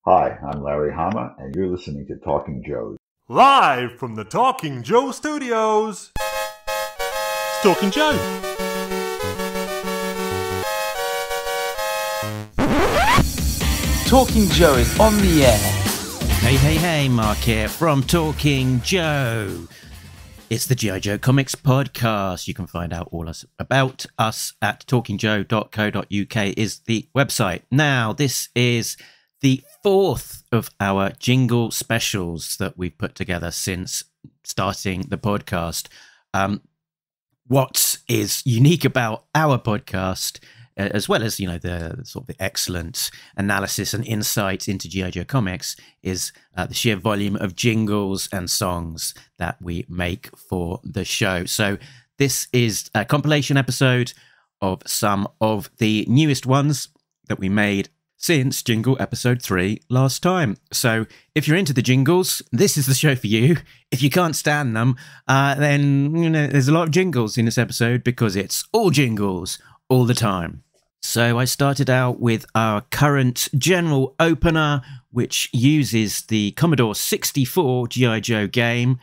Hi, I'm Larry Hama, and you're listening to Talking Joe. Live from the Talking Joe studios, it's Talking Joe. Talking Joe is on the air. Hey, Mark here from Talking Joe. It's the G.I. Joe Comics podcast. You can find out all about us at talkingjoe.co.uk is the website. Now, this is the fourth of our jingle specials that we've put together since starting the podcast. What is unique about our podcast, as well as, the sort of the excellent analysis and insight into G.I. Joe Comics, is the sheer volume of jingles and songs that we make for the show. So this is a compilation episode of some of the newest ones that we made since Jingle Episode 3 last time. So if you're into the jingles, this is the show for you. If you can't stand them, then there's a lot of jingles in this episode because it's all jingles all the time. So I started out with our current general opener, which uses the Commodore 64 G.I. Joe game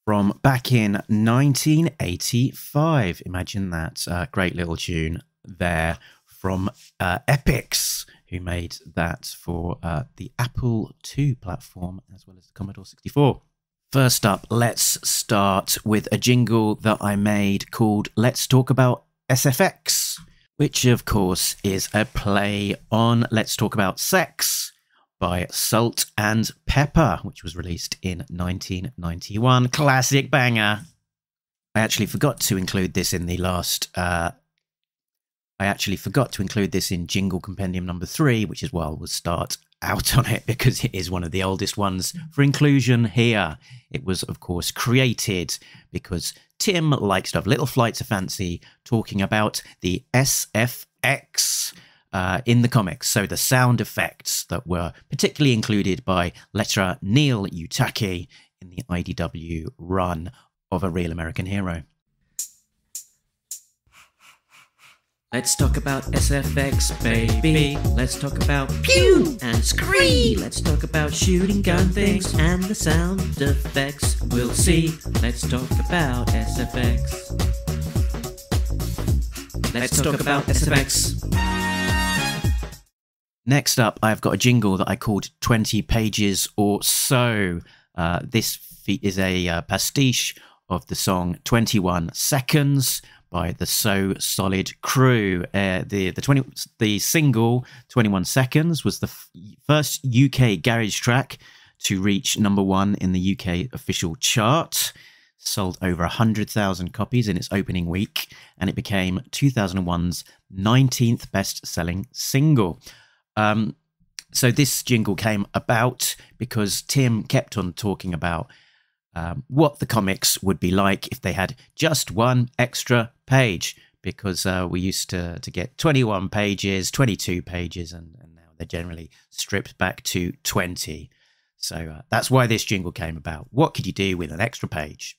from back in 1985. Imagine that. Great little tune there from Epix, who made that for the Apple II platform as well as the Commodore 64. First up, let's start with a jingle that I made called Let's Talk About SFX, which of course is a play on Let's Talk About Sex by Salt and Pepper, which was released in 1991. Classic banger. I actually forgot to include this in the last... in Jingle Compendium number 3, which is why we'll start out on it, because it is one of the oldest ones for inclusion here. It was, of course, created because Tim likes to have little flights of fancy talking about the SFX in the comics. So the sound effects that were particularly included by letterer Neil Utaki in the IDW run of A Real American Hero. Let's talk about SFX, baby. Let's talk about pew and scree. Let's talk about shooting gun things and the sound effects. We'll see. Let's talk about SFX. Let's talk about SFX. Next up, I've got a jingle that I called 20 Pages or So. This is a pastiche of the song 21 Seconds by the So Solid Crew. The single 21 Seconds was the first UK garage track to reach number 1 in the UK official chart. Sold over 100,000 copies in its opening week, and it became 2001's 19th best-selling single. So this jingle came about because Tim kept on talking about what the comics would be like if they had just one extra page, because we used to get 21 pages, 22 pages, and now they're generally stripped back to 20. So that's why this jingle came about. What could you do with an extra page?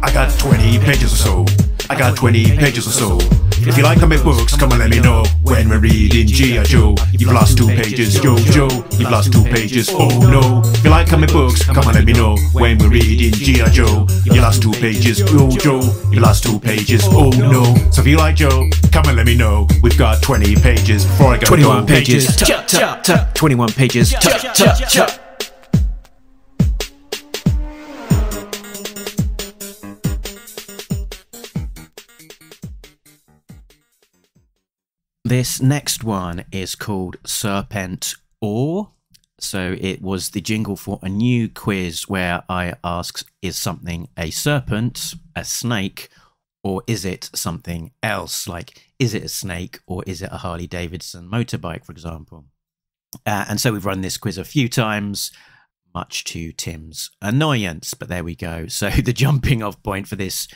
I got 20 pages or so. I got 20 pages or so. If you like comic books, come and let me know. When we're reading G.I. Joe, you've lost 2 pages, yo, Joe. You've lost 2 pages, oh no. If you like comic books, come and let me know. When we're reading G.I. Joe, you lost 2 pages, yo, Joe. You lost 2 pages, oh no. So if you like Joe, come and let me know. We've got 20 pages before I go. 21 pages, chop, chop, chop. 21 pages, chop, chop, chop. This next one is called Serpent Or. So it was the jingle for a new quiz where I asked, is something a serpent, a snake, or is it something else? Like, is it a snake or is it a Harley Davidson motorbike, for example? And so we've run this quiz a few times, much to Tim's annoyance, but there we go. So the jumping off point for this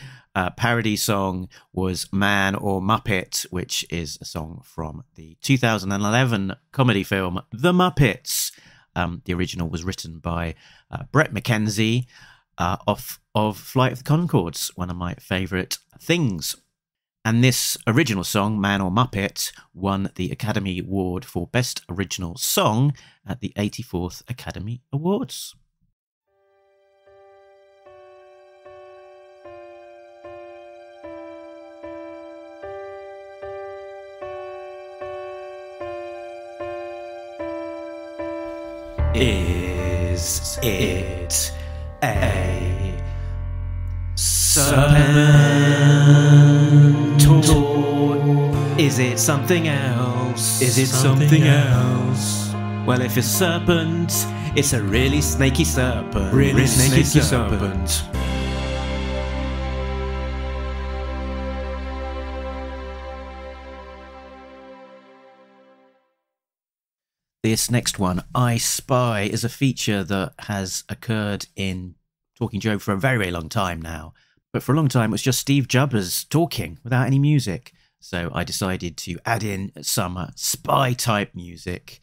parody song was Man or Muppet, which is a song from the 2011 comedy film The Muppets. The original was written by Brett McKenzie of Flight of the Conchords, one of my favourite things. And this original song, Man or Muppet, won the Academy Award for Best Original Song at the 84th Academy Awards. Is it a serpent or is it something else? Is it something else? Well, if it's serpent, it's a really snaky serpent. Really snaky serpent. This next one, I Spy, is a feature that has occurred in Talking Joe for a very, very long time now. But for a long time, it was just Steve Jubbers talking without any music. So I decided to add in some spy-type music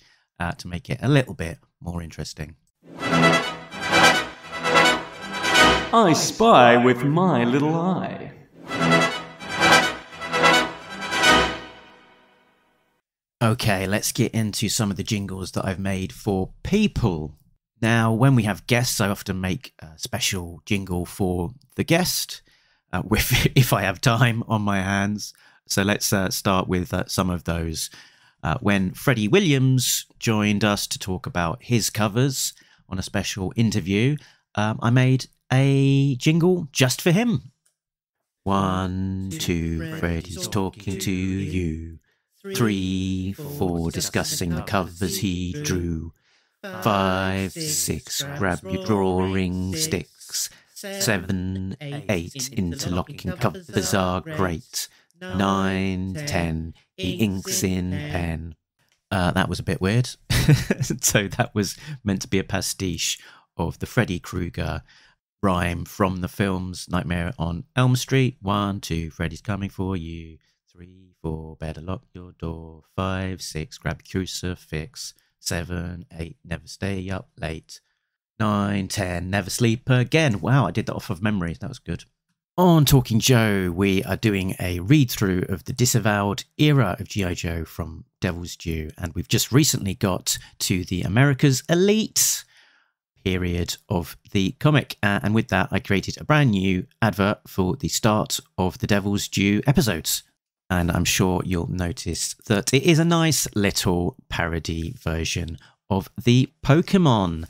to make it a little bit more interesting. I spy with my little eye. Okay, let's get into some of the jingles that I've made for people. Now, when we have guests, I often make a special jingle for the guest, if I have time on my hands. So let's start with some of those. When Freddie Williams joined us to talk about his covers on a special interview, I made a jingle just for him. 1, 2, Freddie's talking to you. 3, 4, discussing the covers he drew. 5, 6, grab your drawing sticks. 7, 8, interlocking covers are great. 9, 10, he inks in pen. That was a bit weird. So that was meant to be a pastiche of the Freddy Krueger rhyme from the films Nightmare on Elm Street. 1, 2, Freddy's coming for you. 3, 4, better lock your door. 5, 6, grab your crucifix. 7, 8, never stay up late. 9, 10, never sleep again. Wow, I did that off of memory. That was good. On Talking Joe, we are doing a read-through of the disavowed era of G.I. Joe from Devil's Due, and we've just recently got to the America's Elite period of the comic, and with that I created a brand new advert for the start of the Devil's Due episodes. And I'm sure you'll notice that it is a nice little parody version of the Pokemon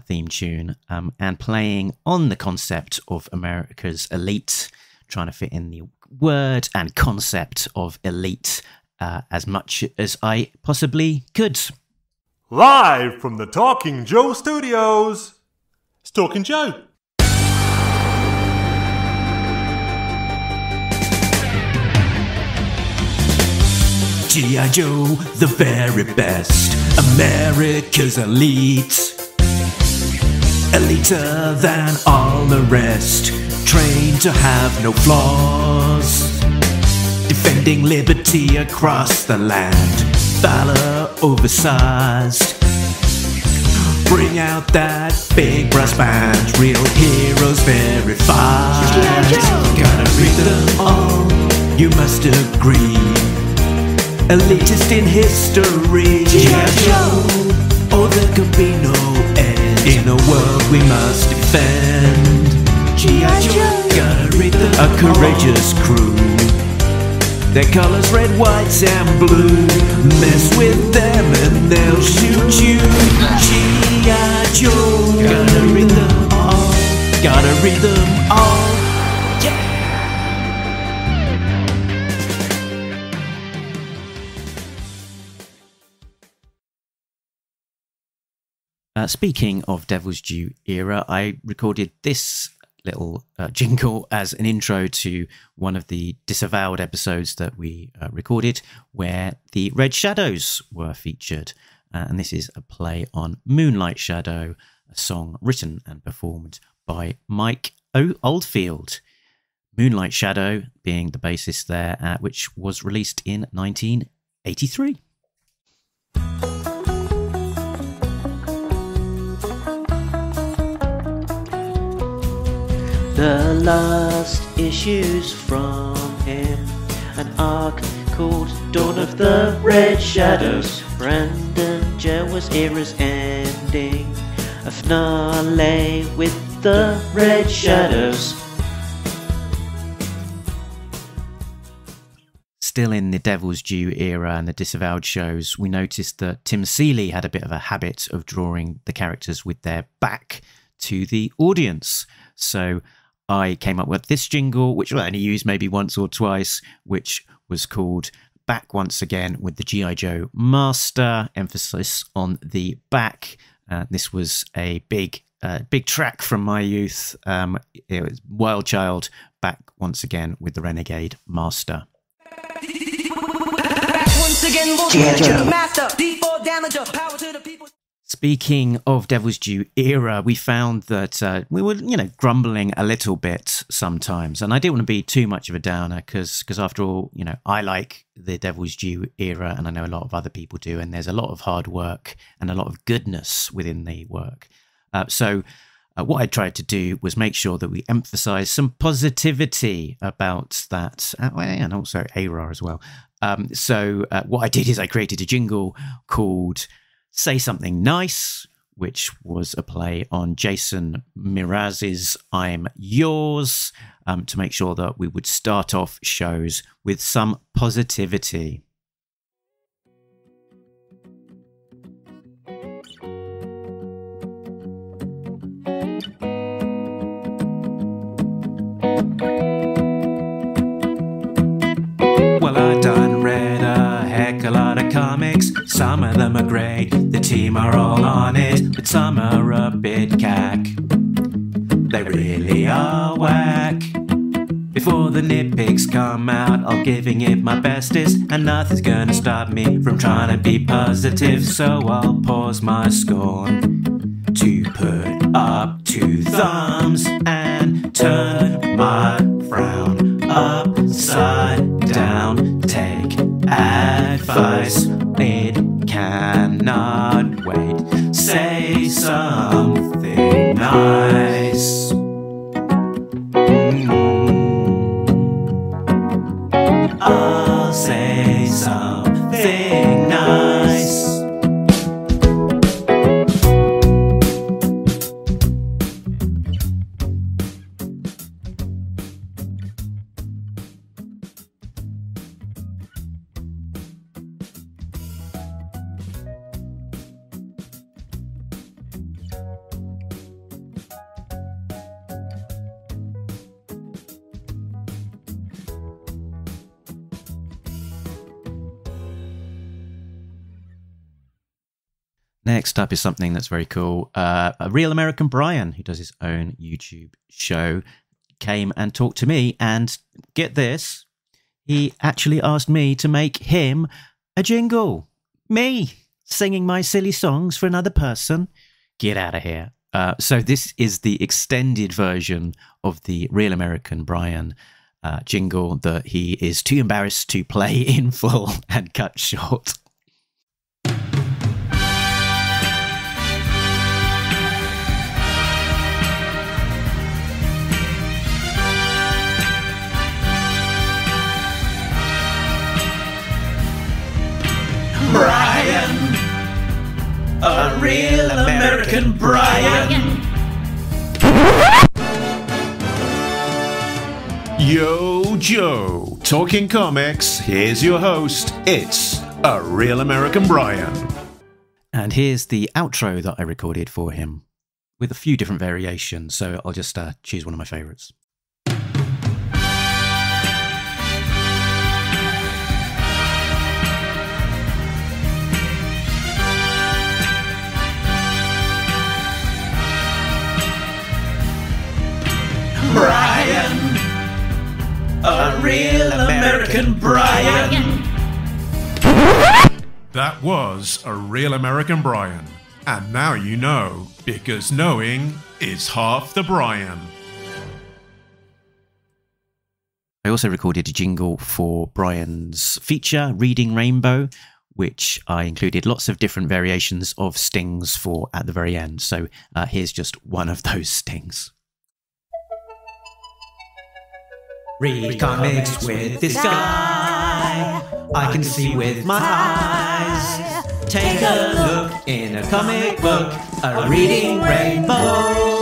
theme tune, and playing on the concept of America's Elite, trying to fit in the word and concept of elite as much as I possibly could. Live from the Talking Joe studios, it's Talking Joe. G.I. Joe, the very best, America's elite. Eliter than all the rest, trained to have no flaws. Defending liberty across the land, valor oversized. Bring out that big brass band, real heroes verified. Gotta read them all, you must agree. Elitist in history, G.I. Joe, or there could be no end. In a world we must defend, G.I. Joe, gotta read them all. A courageous crew, their colors red, white and blue. Mess with them and they'll shoot you. G.I. Joe, gotta read them all. Gotta read them all. Speaking of Devil's Due era, I recorded this little jingle as an intro to one of the disavowed episodes that we recorded, where the Red Shadows were featured. And this is a play on Moonlight Shadow, a song written and performed by Mike Oldfield. Moonlight Shadow being the bassist there, which was released in 1983. The last issues from him an arc called Dawn of the Red Shadows. Brandon Jerwa's era's ending, a finale with the Red Shadows. Still in the Devil's Due era and the Disavowed shows, we noticed that Tim Seeley had a bit of a habit of drawing the characters with their back to the audience. So I came up with this jingle, which I only used maybe once or twice, which was called Back Once Again with the G.I. Joe Master, emphasis on the back. This was a big track from my youth. It was Wild Child, Back Once Again with the Renegade Master. Speaking of Devil's Due era, we found that we were, grumbling a little bit sometimes. And I didn't want to be too much of a downer because after all, I like the Devil's Due era and I know a lot of other people do. And there's a lot of hard work and a lot of goodness within the work. So what I tried to do was make sure that we emphasize some positivity about that, and also era as well. So what I did is I created a jingle called Say Something Nice, which was a play on Jason Mraz's I'm Yours, to make sure that we would start off shows with some positivity. Well, I done read a heck a lot of comics. Some of them are great, the team are all on it, but some are a bit cack. They really are whack. Before the nitpicks come out, I'll giving it my bestest, and nothing's gonna stop me from trying to be positive. So I'll pause my scorn to put up two thumbs and turn my frown upside down. Take advice, it cannot wait. Say something nice. I'll say something nice. Next up is something that's very cool. A real American Bryan, who does his own YouTube show, came and talked to me, and get this, he actually asked me to make him a jingle. Me singing my silly songs for another person. Get out of here. So this is the extended version of the real American Bryan jingle that he is too embarrassed to play in full and cut short. Bryan, a real American Bryan. Yo, Joe, talking comics, here's your host, it's a real American Bryan. And here's the outro that I recorded for him, with a few different variations, so I'll just choose one of my favourites. Bryan, a real American Bryan. That was a real American Bryan. And now you know, because knowing is half the Bryan. I also recorded a jingle for Bryan's feature, Reading Rainbow, which I included lots of different variations of stings for at the very end. So here's just one of those stings. Read comics with this guy. I can see with my eyes. Take a look in a comic book, a reading rainbow.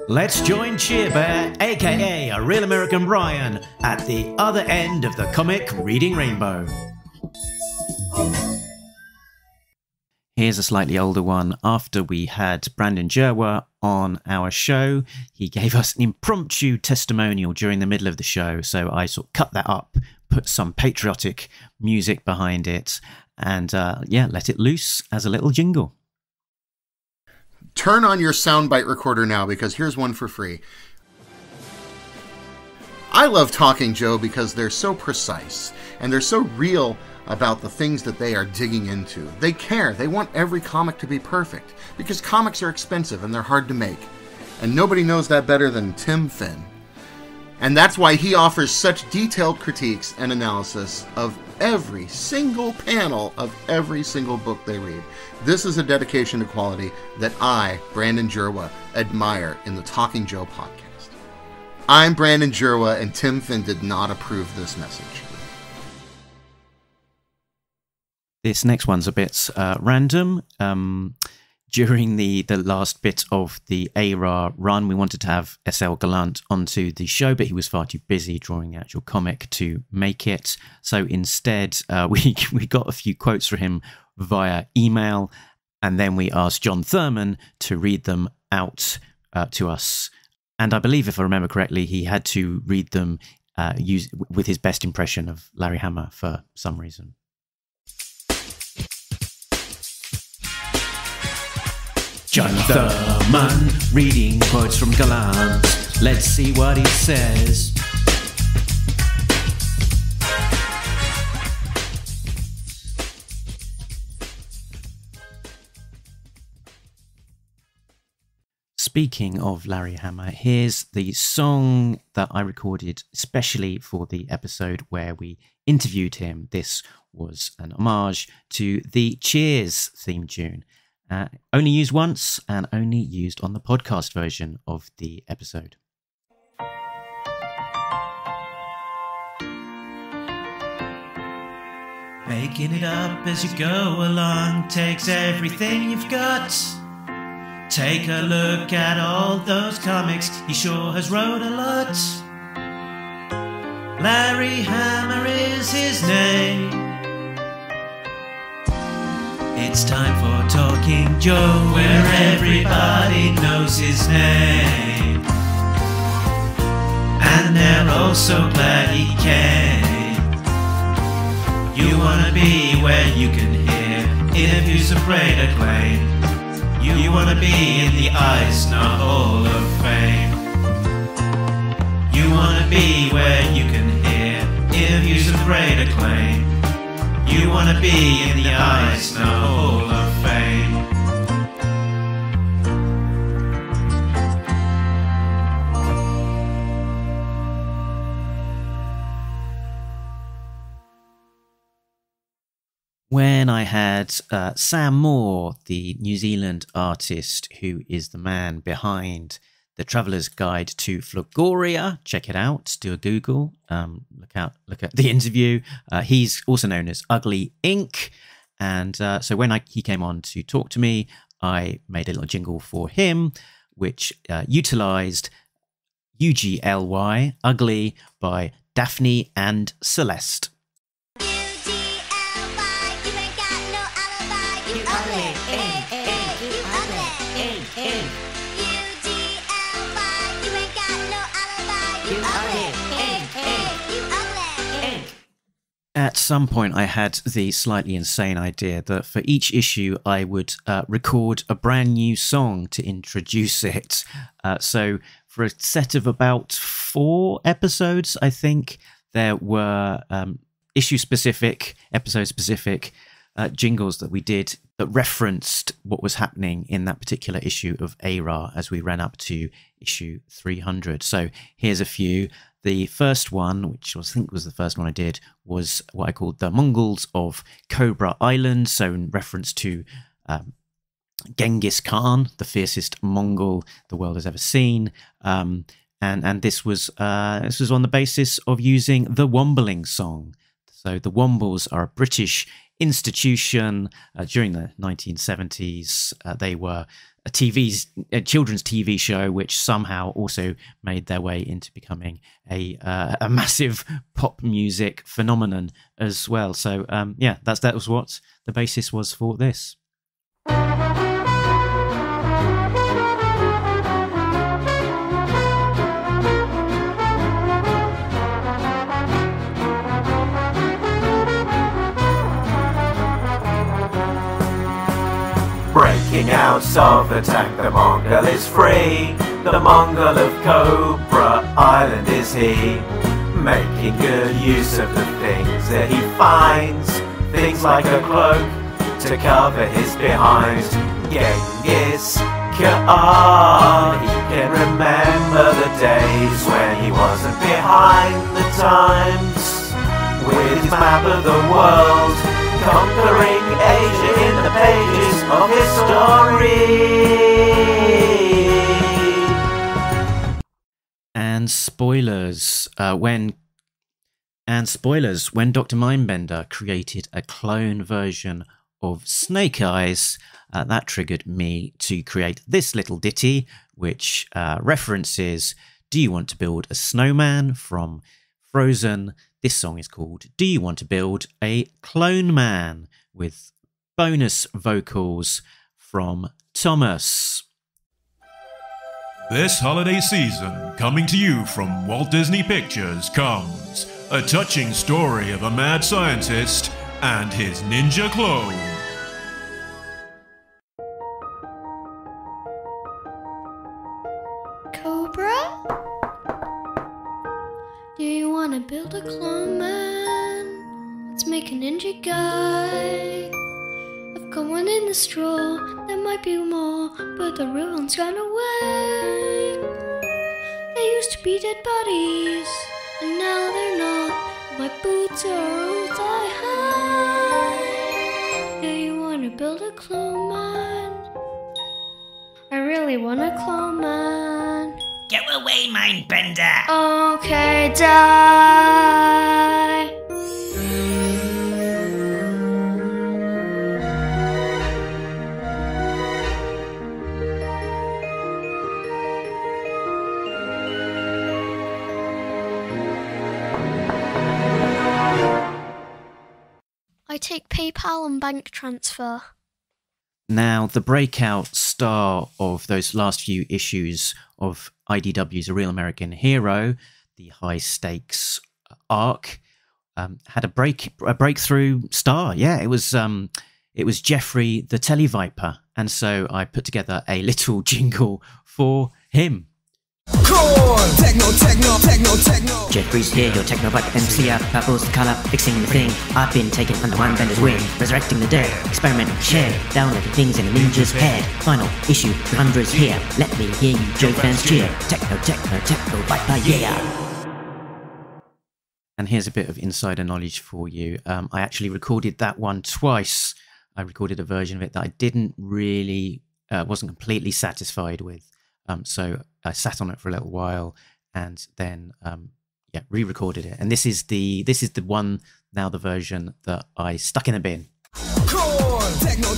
Let's join Cheerbear, aka a real American Bryan, at the other end of the comic reading rainbow. Here's a slightly older one. After we had Brandon Jerwa on our show, he gave us an impromptu testimonial during the middle of the show. So I sort of cut that up, put some patriotic music behind it, and let it loose as a little jingle. Turn on your soundbite recorder now, because here's one for free. I love Talking Joe because they're so precise and they're so real about the things that they are digging into. They care. They want every comic to be perfect because comics are expensive and they're hard to make. And nobody knows that better than Tim Finn. And that's why he offers such detailed critiques and analysis of every single panel of every single book they read. This is a dedication to quality that I, Brandon Jerwa, admire in the Talking Joe podcast. I'm Brandon Jerwa, and Tim Finn did not approve this message. This next one's a bit random. During the last bit of the ARA run, we wanted to have SL Gallant onto the show, but he was far too busy drawing the actual comic to make it. So instead, we got a few quotes from him via email, and then we asked John Thurmond to read them out to us. And I believe, if I remember correctly, he had to read them with his best impression of Larry Hama for some reason. John Thurmond reading quotes from Gallant. Let's see what he says. Speaking of Larry Hama, here's the song that I recorded especially for the episode where we interviewed him. This was an homage to the Cheers theme tune. Only used once and only used on the podcast version of the episode. Making it up as you go along takes everything you've got. Take a look at all those comics, he sure has wrote a lot. Larry Hama is his name. It's time for Talking Joe, where everybody knows his name. And they're all so glad he came. You wanna be where you can hear interviews of great acclaim. You wanna be in the Eisner Hall of Fame. You wanna be where you can hear interviews of great acclaim. You wanna be in the Eisner Hall of Fame. When I had Sam Moore, the New Zealand artist who is the man behind The Traveller's Guide to Phlegoria. Check it out. Do a Google. Look at the interview. He's also known as Ugly Ink. And so when he came on to talk to me, I made a little jingle for him, which utilized UGLY, Ugly, by Daphne and Celeste. At some point, I had the slightly insane idea that for each issue, I would record a brand new song to introduce it. So for a set of about 4 episodes, I think, there were issue-specific, episode-specific jingles that we did that referenced what was happening in that particular issue of ARA as we ran up to issue 300. So here's a few. The first one, which I think was the first one I did, was what I called the Mongols of Cobra Island. So in reference to Genghis Khan, the fiercest Mongol the world has ever seen. and this was on the basis of using the wombling song. So the Wombles are a British institution. During the 1970s. They were a children's TV show, which somehow also made their way into becoming a massive pop music phenomenon as well. So yeah, that was what the basis was for this. Breaking out of the tank, the Mongol is free. The Mongol of Cobra Island is he, making good use of the things that he finds. Things like a cloak to cover his behind. Genghis Khan, he can remember the days when he wasn't behind the times. With his map of the world, conquering Asia in the pages of history. And spoilers, when Dr. Mindbender created a clone version of Snake Eyes, that triggered me to create this little ditty, which references Do You Want to Build a Snowman from Frozen. This song is called Do You Want to Build a Clone Man, with bonus vocals from Thomas. This holiday season, coming to you from Walt Disney Pictures, comes a touching story of a mad scientist and his ninja clone. Cobra? Do you want to build a clone man? Let's make a ninja guy. I've got one in the straw, there might be more, but the real one's gone away. They used to be dead bodies, and now they're not. My boots are all thigh high. Do you want to build a clone man? I really want a clone man. Go away, Mindbender! Okay, die! I take PayPal and bank transfer. Now, the breakout star of those last few issues of IDW's A Real American Hero, the high stakes arc, had a breakthrough star. Yeah, it was Jeffrey the Televiper, and so I put together a little jingle for him. Techno, techno, techno, techno. Jeffrey's here, your technoviper MC. Purple's the colour, fixing the thing. I've been taken under Mindbender's wing, resurrecting the dead, experimenting, share, downloading things in a ninja's head. Final issue 300 is here. Let me hear you, Joe fans cheer. Techno, techno, techno viper, yeah. And here's a bit of insider knowledge for you. I actually recorded that one twice. I recorded a version of it that I didn't really, wasn't completely satisfied with. So I sat on it for a little while and then re-recorded it. And this is the one now, the version that I stuck in the bin. Techno, techno,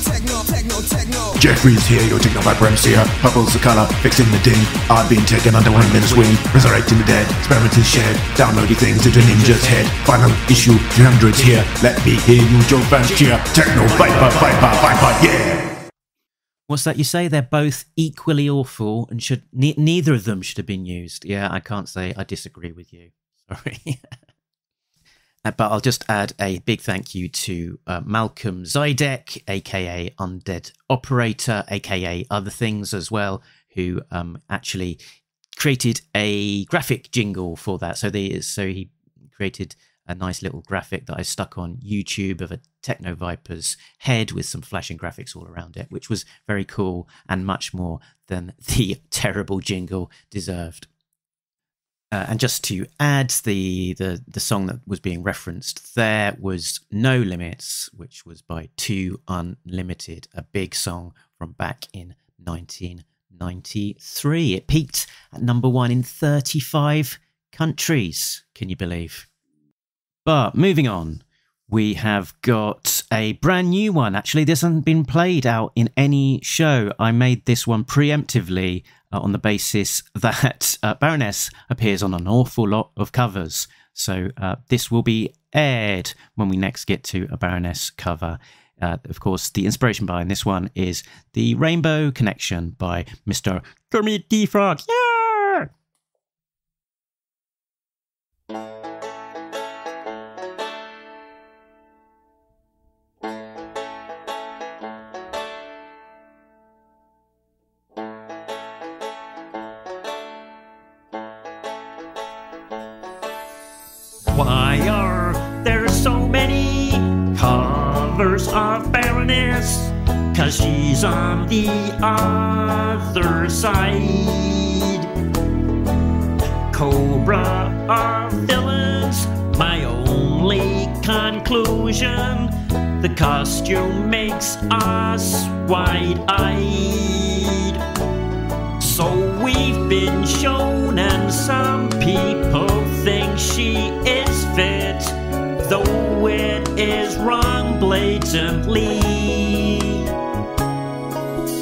techno, techno. Jeffrey's here, your technoviper MC. Purple's the colour, fixing the ding. I've been taken under one minute's wing, resurrecting the dead, experimenting shared, downloading things into ninja's head. Final issue 300's here. Let me hear you, Joe fans cheer. Techno viper, viper, viper, yeah. What's that you say? They're both equally awful and should neither of them should have been used. Yeah, I can't say I disagree with you. Sorry. But I'll just add a big thank you to Malcolm Zydek, aka Undead Operator, aka other things as well, who actually created a graphic jingle for that. So he created a nice little graphic that I stuck on YouTube of a Techno Viper's head with some flashing graphics all around it, which was very cool and much more than the terrible jingle deserved. And just to add, the song that was being referenced there was No Limits, which was by 2 Unlimited, a big song from back in 19 1993. It peaked at number 1 in 35 countries. Can you believe? But moving on, we have got a brand new one. Actually, this hasn't been played out in any show. I made this one preemptively on the basis that Baroness appears on an awful lot of covers. So this will be aired when we next get to a Baroness cover. Of course, the inspiration behind this one is the Rainbow Connection by Mr. Kermit the Frog. Yeah! Why are there so many covers of Baroness? 'Cause she's on the other side. Cobra are villains, my only conclusion. The costume makes us wide-eyed. So we've been shown, and some people think she is fit, though it is wrong blatantly.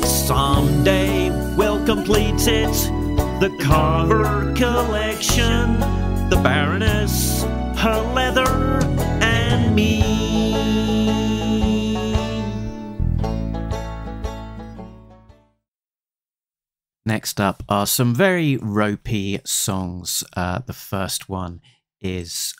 Someday we'll complete it, the cover collection, the Baroness, her leather, and me. Next up are some very ropey songs. The first one is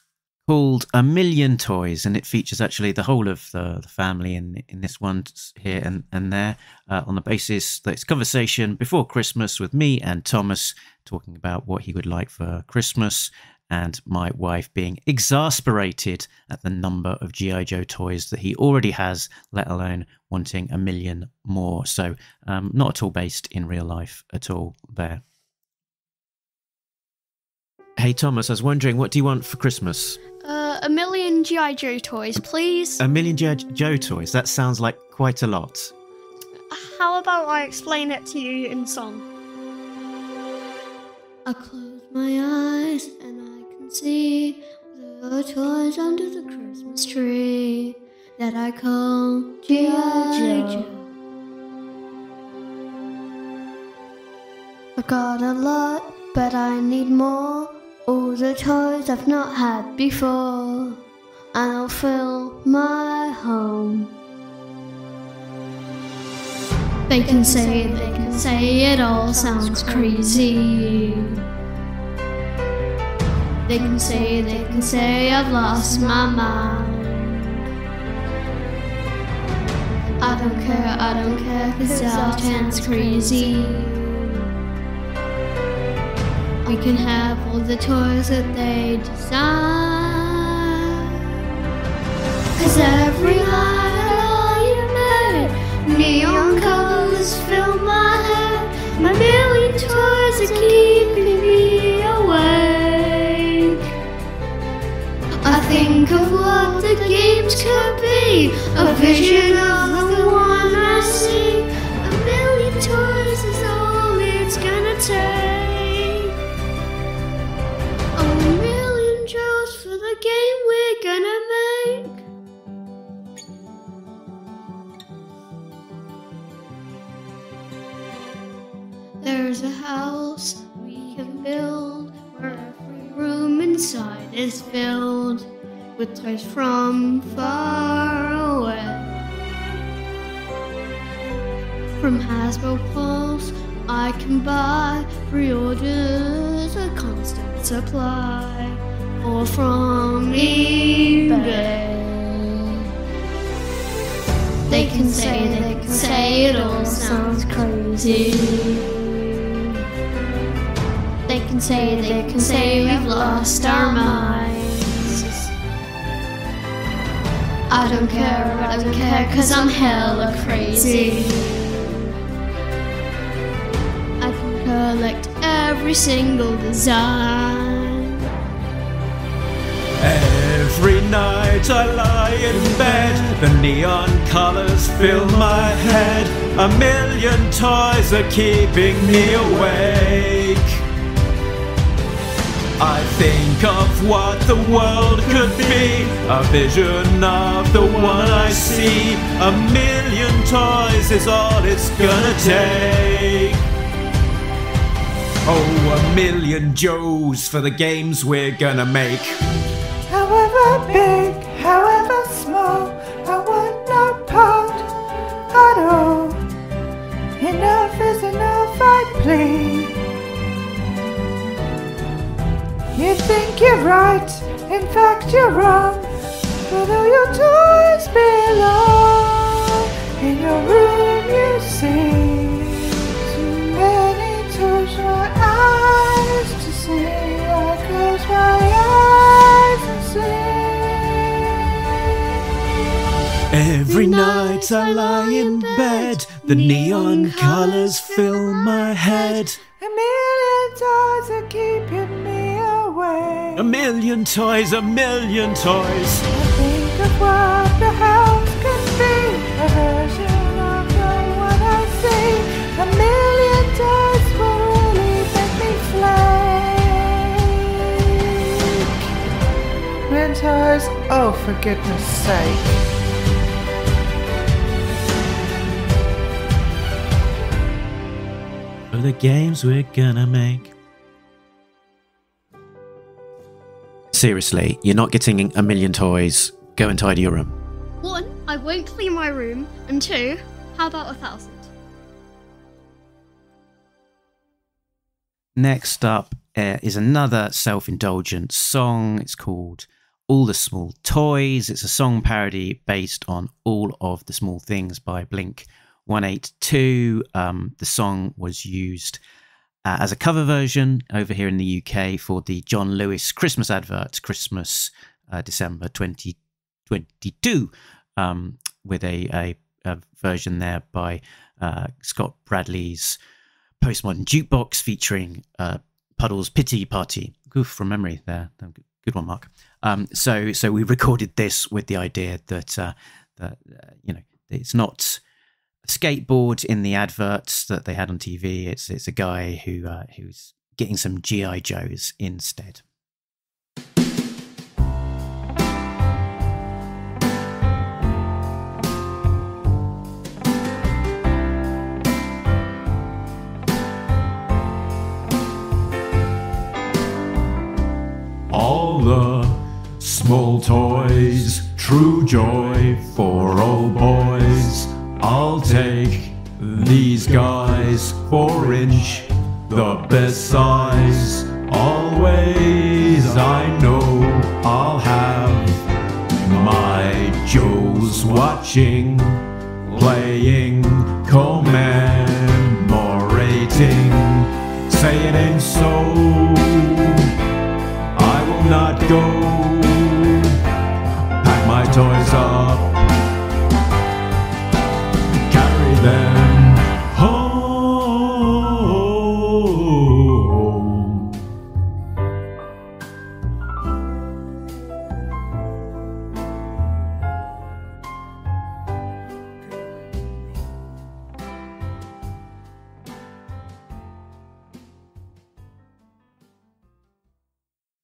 called A Million Toys, and it features actually the whole of the family in this one here and there, on the basis that it's conversation before Christmas with me and Thomas talking about what he would like for Christmas, and my wife being exasperated at the number of G.I. Joe toys that he already has, let alone wanting a million more. So not at all based in real life at all there. Hey Thomas, I was wondering, what do you want for Christmas? A million G.I. Joe toys, please. A million G.I. Joe toys? That sounds like quite a lot. How about I explain it to you in song? I close my eyes and I can see the toys under the Christmas tree that I call G.I. Joe. I got a lot, but I need more. All the toys I've not had before, and I'll fill my home. They can say it all sounds crazy. They can say I've lost my mind. I don't care, 'cause our chance crazy. We can have all the toys that they design. 'Cause every night I lie in bed, neon colors fill my head. My million toys are keeping me awake. I think of what the games could be, a vision of the one I see. A million toys is all it's gonna take. A million Joes for the game we're gonna make. There's a house we can build where every room inside is filled with toys from far away. From Hasbro Pulse I can buy, pre-orders a constant supply, or from eBay. They can say it all sounds crazy. They can say we've lost our minds. I don't care, 'cause I'm hella crazy. I can collect every single design. Every night I lie in bed, the neon colours fill my head. A million toys are keeping me awake. I think of what the world could be, a vision of the one I see. A million toys is all it's gonna take. Oh, a million Joes for the games we're gonna make. However big, however small, I want no part at all. Enough is enough, I plead. You think you're right, in fact you're wrong. But all your toys belong in your room, you see. Too many toys for my eyes to see. I close my eyes and sleep. Every night I lie in bed, the neon colours fill my head. A million toys are keeping me away. A million toys, a million toys. I think of what the house can be, a version of the one I see. A million toys will really make me flake. Million toys, oh for goodness sake. For the games we're gonna make. Seriously, you're not getting a million toys. Go and tidy your room. 1, I won't clean my room. And 2, how about 1,000? Next up is another self-indulgent song. It's called All the Small Toys. It's a song parody based on All of the Small Things by Blink 182. The song was used as a cover version over here in the UK for the John Lewis Christmas advert, Christmas December 2022, with a version there by Scott Bradley's Postmodern Jukebox featuring Puddle's Pity Party. Goof from memory there. Good one, Mark. So we recorded this with the idea that it's not a skateboard in the adverts that they had on TV. It's a guy who's getting some G.I. Joes instead. All the small toys, true joy for all boys. I'll take these guys, 4-inch, the best size. Always I know I'll have my Joes watching, playing, commemorating. Say it ain't so, I will not go. Pack my toys up, carry them home.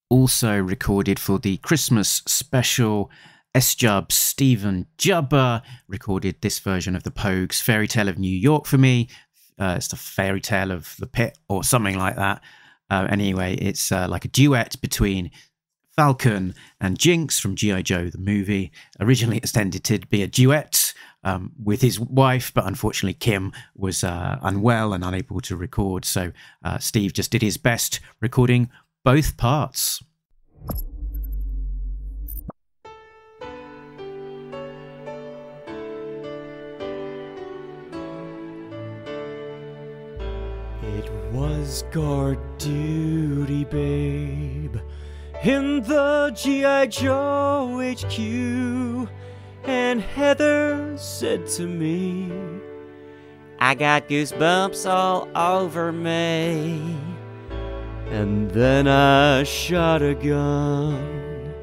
Also recorded for the Christmas special, S-Jub Stephen Jubber recorded this version of the Pogues' Fairy Tale of New York for me. It's the Fairy Tale of the Pit or something like that. Anyway, it's like a duet between Falcon and Jinx from G.I. Joe, the movie. Originally intended to be a duet with his wife, but unfortunately Kim was unwell and unable to record. So Steve just did his best recording both parts. It was guard duty, babe, in the G.I. Joe HQ, and Heather said to me, I got goosebumps all over me. And then I shot a gun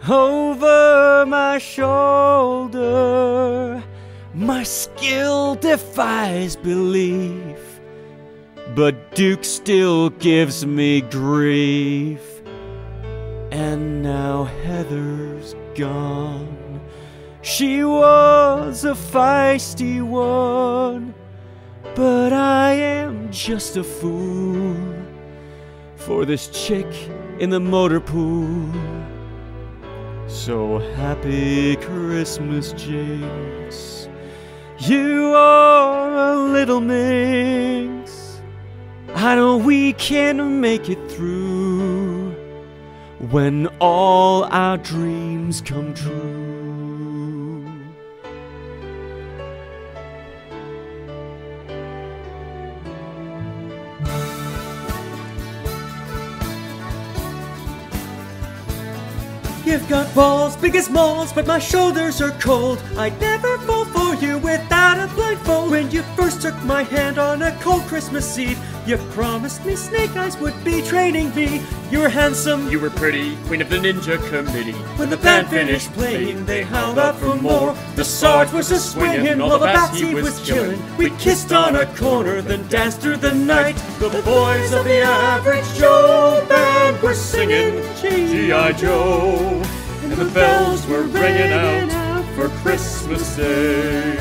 over my shoulder My skill defies belief, but Duke still gives me grief. And now Heather's gone. She was a feisty one, but I am just a fool for this chick in the motor pool. So happy Christmas, Jinx. You are a little minx. I know we can make it through when all our dreams come true. You've got balls big as malls, but my shoulders are cold. I'd never fall for you without a blindfold. When you first took my hand on a cold Christmas Eve, you promised me Snake Eyes would be training me. You were handsome, you were pretty, queen of the ninja committee. When the band finished playing, they howled out for more. The Sarge was a swinging, while the Batsy was chilling. We kissed on a corner, then danced through the night. The boys of the Average Joe band were singing G.I. Joe. And the bells were ringing out for Christmas Day.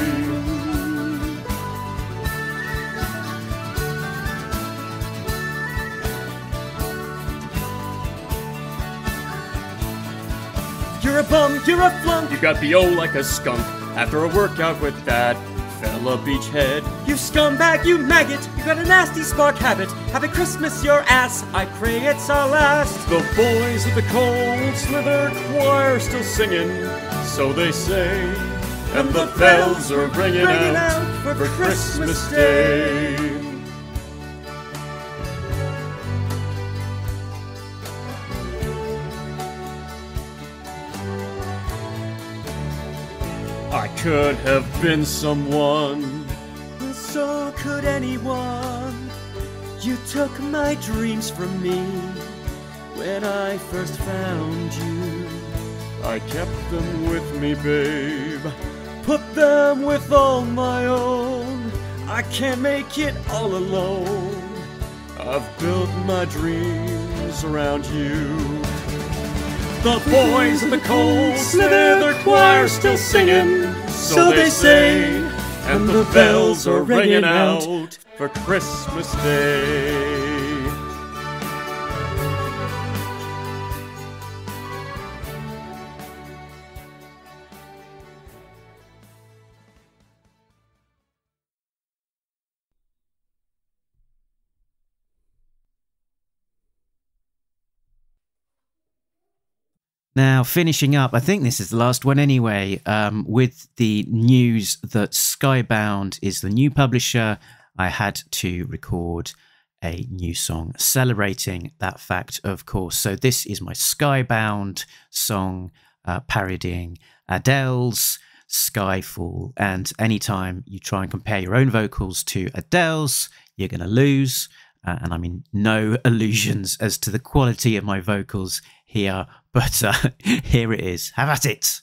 You're a bum, you're a flunk. You got B.O. like a skunk after a workout with that fella beachhead. You scumbag, you maggot, you got a nasty spark habit. Happy Christmas, your ass, I pray it's our last. The boys of the Cold Slither Choir still singing, so they say, and the bells are ringing out for Christmas Day. I could have been someone, so could anyone. You took my dreams from me when I first found you. I kept them with me, babe, put them with all my own. I can't make it all alone. I've built my dreams around you. The boys of the Cold Slither Choir still singing, so they say, and the bells are ringing out for Christmas Day. Now, finishing up, I think this is the last one anyway, with the news that Skybound is the new publisher. I had to record a new song celebrating that fact, of course. So this is my Skybound song parodying Adele's Skyfall. And anytime you try and compare your own vocals to Adele's, you're going to lose. And I mean, no illusions as to the quality of my vocals here, but here it is. Have at it.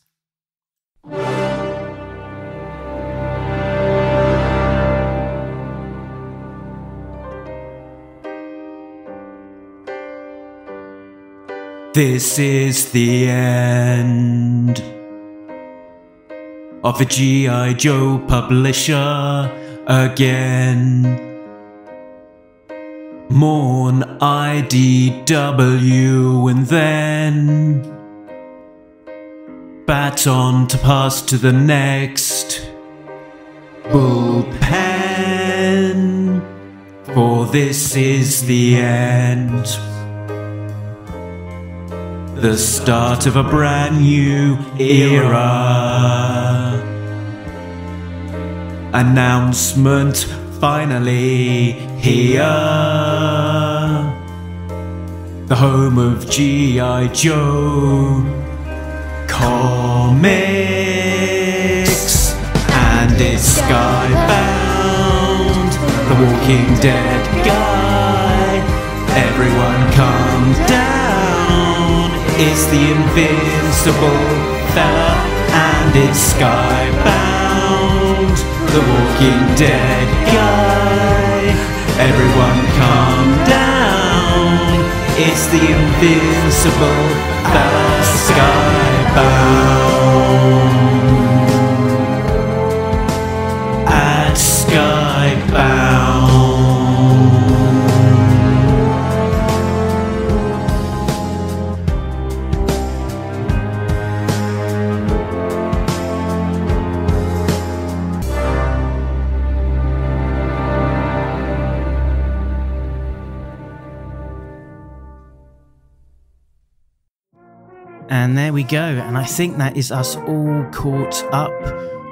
This is the end of a G.I. Joe publisher again. Mourn IDW and then baton to pass to the next bullpen, for this is the end, the start of a brand new era. Announcement finally here. The home of G.I. Joe comics, and it's Skybound, the Walking Dead guy. Everyone calm down, it's the invincible fella, and it's Skybound. Walking Dead guy. Everyone calm down. It's the invincible fella Skybound. At Skybound. And there we go. And I think that is us all caught up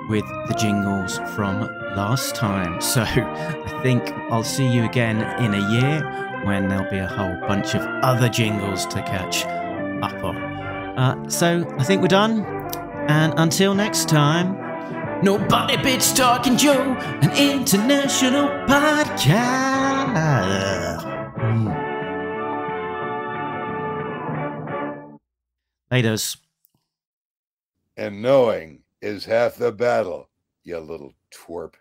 with the jingles from last time. So I think I'll see you again in a year when there'll be a whole bunch of other jingles to catch up on. So I think we're done. And until next time, nobody beats Talking Joe, an international podcast. Laters. And knowing is half the battle, you little twerp.